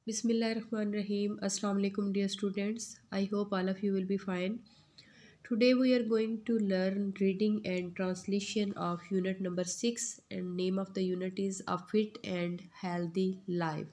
Bismillahirrahmanirrahim. Assalamu alaikum, dear students. I hope all of you will be fine. Today we are going to learn reading and translation of unit number 6, and name of the unit is A Fit and Healthy Life.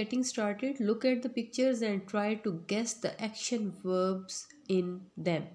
Getting started, look at the pictures and try to guess the action verbs in them.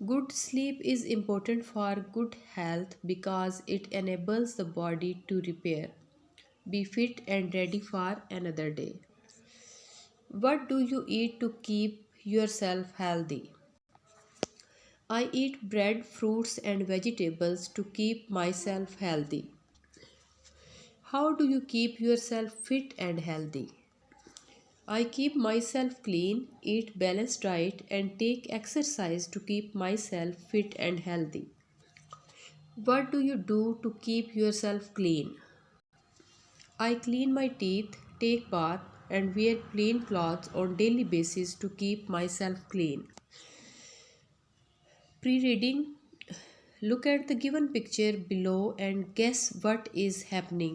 Good sleep is important for good health because it enables the body to repair, be fit and ready for another day. What do you eat to keep yourself healthy? I eat bread, fruits and vegetables to keep myself healthy. How do you keep yourself fit and healthy? I keep myself clean, eat balanced diet and take exercise to keep myself fit and healthy. What do you do to keep yourself clean? I clean my teeth, take bath and wear clean clothes on daily basis to keep myself clean. Pre-reading. Look at the given picture below and guess what is happening.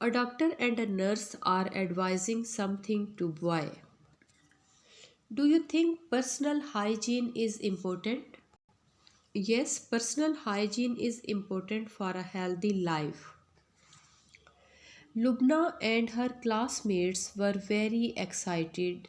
A doctor and a nurse are advising something to boy. Do you think personal hygiene is important? Yes, personal hygiene is important for a healthy life. Lubna and her classmates were very excited.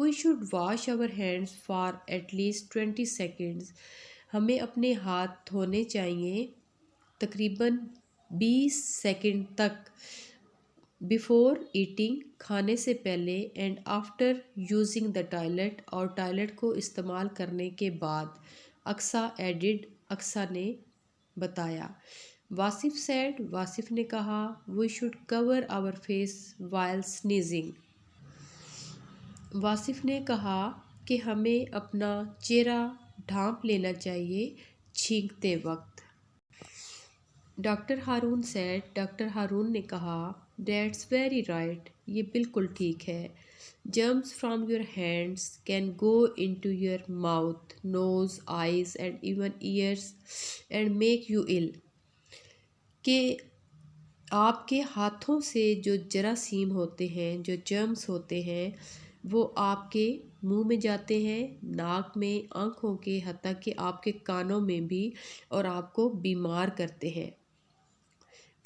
We should wash our hands for at least 20 seconds. ہمیں اپنے ہاتھ دھونے چاہیے تقریباً 20 second تک، before eating کھانے سے پہلے، and after using the toilet اور ٹوائلٹ کو استعمال کرنے کے بعد، اقصا نے بتایا۔ واصف نے کہا we should cover our face while sneezing. Wasif نے کہا کہ ہمیں اپنا چہرہ ڈھانپ لینا چاہیے چھینکتے وقت۔ ڈاکٹر ہارون نے کہا دیٹس ویری رائٹ، یہ بالکل ٹھیک ہے۔ Germs from your hands can go into your mouth, nose, eyes and even ears and make you ill۔ کہ آپ کے ہاتھوں سے جو جراثیم ہوتے ہیں، جو جرمز ہوتے ہیں، وہ آپ کے منہ میں جاتے ہیں، ناک میں، آنکھوں کے، حتیٰ کہ آپ کے کانوں میں بھی، اور آپ کو بیمار کرتے ہیں۔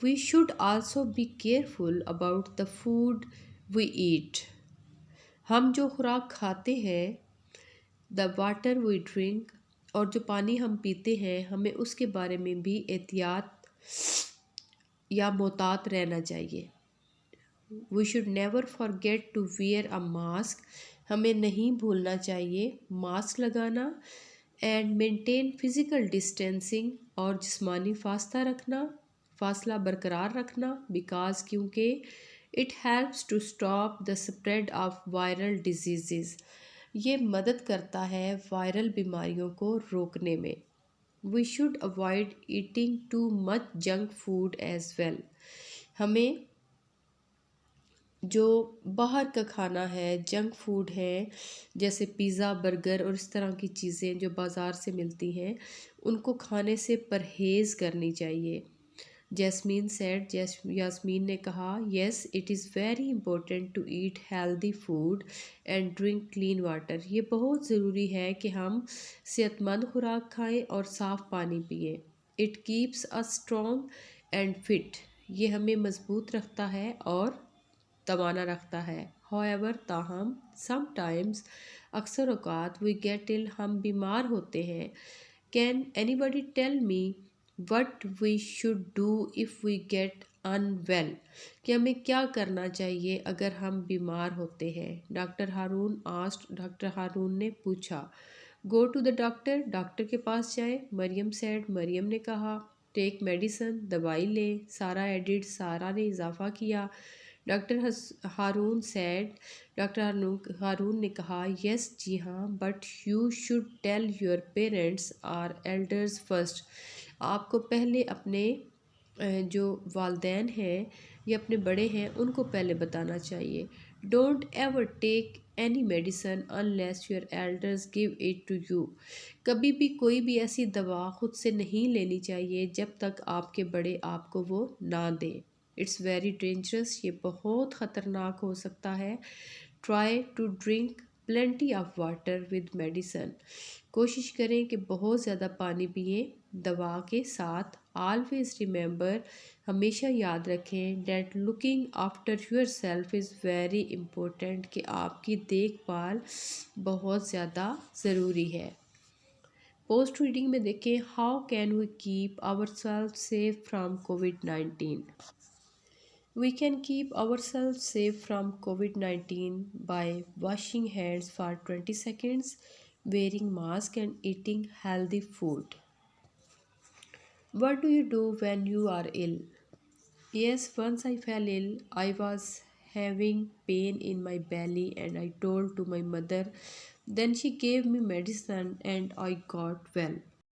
We should also be careful about the food we eat۔ ہم جو خوراک کھاتے ہیں، the water we drink، اور جو پانی ہم پیتے ہیں، ہمیں اس کے بارے میں بھی احتیاط یا محتاط رہنا چاہیے۔ We should never forget to wear a mask۔ ہمیں نہیں بھولنا چاہیے ماسک لگانا، and maintain physical distancing، اور جسمانی فاصلہ برقرار رکھنا، بیکاز کیونکہ it helps to stop the spread of viral diseases, یہ مدد کرتا ہے وائرل بیماریوں کو روکنے میں۔ We should avoid eating too much junk food as well. ہمیں جو باہر کا کھانا ہے، جنک فوڈ ہے، جیسے پیزا، برگر اور اس طرح کی چیزیں جو بازار سے ملتی ہیں، ان کو کھانے سے پرہیز کرنی چاہیے۔ یاسمین نے کہا yes it is very important to eat healthy food and drink clean water. یہ بہت ضروری ہے کہ ہم صحت مند خوراک کھائیں اور صاف پانی پئیں۔ It keeps us strong and fit, یہ ہمیں مضبوط رکھتا ہے اور توانا رکھتا ہے۔ however تاہم sometimes اکثر اوقات we get ill، ہم بیمار ہوتے ہیں۔ can anybody tell me what we should do if we get unwell؟ کہ ہمیں کیا کرنا چاہیے اگر ہم بیمار ہوتے ہیں؟ ڈاکٹر ہارون نے پوچھا۔ go to the doctor، doctor کے پاس جائیں۔ مریم نے کہا ٹیک میڈیسن، دوائی لیں۔ سارا نے اضافہ کیا۔ ڈاکٹر ہارون نے کہا یس جی ہاں، but you should tell your parents اور ایلڈرز فرسٹ۔ آپ کو پہلے اپنے جو والدین ہیں یا اپنے بڑے ہیں ان کو پہلے بتانا چاہیے۔ Don't ever take any medicine unless your elders give it to you. کبھی بھی کوئی بھی ایسی دوا خود سے نہیں لینی چاہیے جب تک آپ کے بڑے آپ کو وہ نہ دیں۔ اٹس ویری ڈینجرس، یہ بہت خطرناک ہو سکتا ہے۔ Try to drink plenty of water with medicine. کوشش کریں کہ بہت زیادہ پانی پئیں دوا کے ساتھ۔ آلویز ریمبر، ہمیشہ یاد رکھیں that looking after your self is very important, کہ آپ کی دیکھ بھال بہت زیادہ ضروری ہے۔ پوسٹ ریڈنگ میں دیکھیں how can we keep our self safe from COVID-19۔ We can keep ourselves safe from COVID-19 by washing hands for 20 seconds, wearing mask and eating healthy food. What do you do when you are ill? Yes, once I fell ill, I was having pain in my belly and I told to my mother. Then she gave me medicine and I got well.